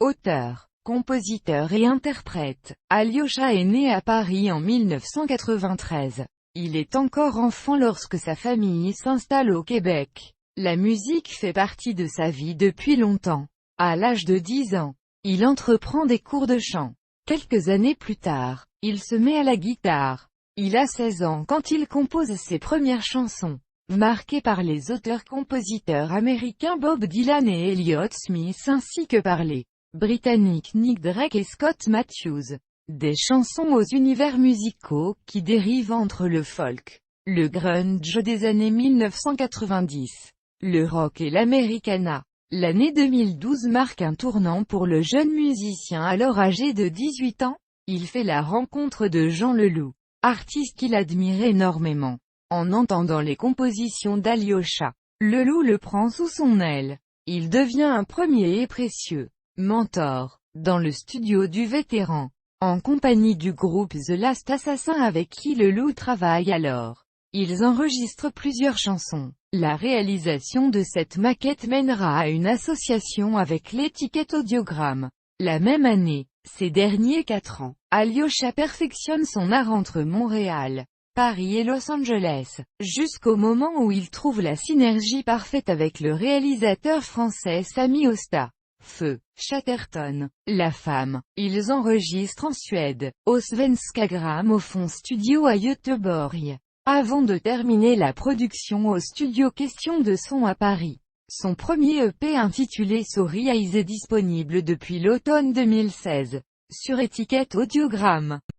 Auteur, compositeur et interprète, Alyosha est né à Paris en 1993. Il est encore enfant lorsque sa famille s'installe au Québec. La musique fait partie de sa vie depuis longtemps. À l'âge de 10 ans, il entreprend des cours de chant. Quelques années plus tard, il se met à la guitare. Il a 16 ans quand il compose ses premières chansons, marquées par les auteurs-compositeurs américains Bob Dylan et Elliott Smith ainsi que par les Britanniques Nick Drake et Scott Matthews. Des chansons aux univers musicaux qui dérivent entre le folk, le grunge des années 1990, le rock et l'americana. L'année 2012 marque un tournant pour le jeune musicien alors âgé de 18 ans. Il fait la rencontre de Jean Leloup, artiste qu'il admire énormément. En entendant les compositions d'Alyosha, Leloup le prend sous son aile. Il devient un premier et précieux mentor dans le studio du vétéran, en compagnie du groupe The Last Assassin avec qui Leloup travaille alors. Ils enregistrent plusieurs chansons. La réalisation de cette maquette mènera à une association avec l'étiquette Audiogramme. La même année, ces derniers 4 ans, Alyosha perfectionne son art entre Montréal, Paris et Los Angeles, jusqu'au moment où il trouve la synergie parfaite avec le réalisateur français Sami Osta. Feu, Chatterton, La Femme. Ils enregistrent en Suède, au Svenska Gramophone Studio à Göteborg, avant de terminer la production au studio Question de Son à Paris. Son premier EP intitulé Sorry Eyes est disponible depuis l'automne 2016, sur étiquette Audiogramme.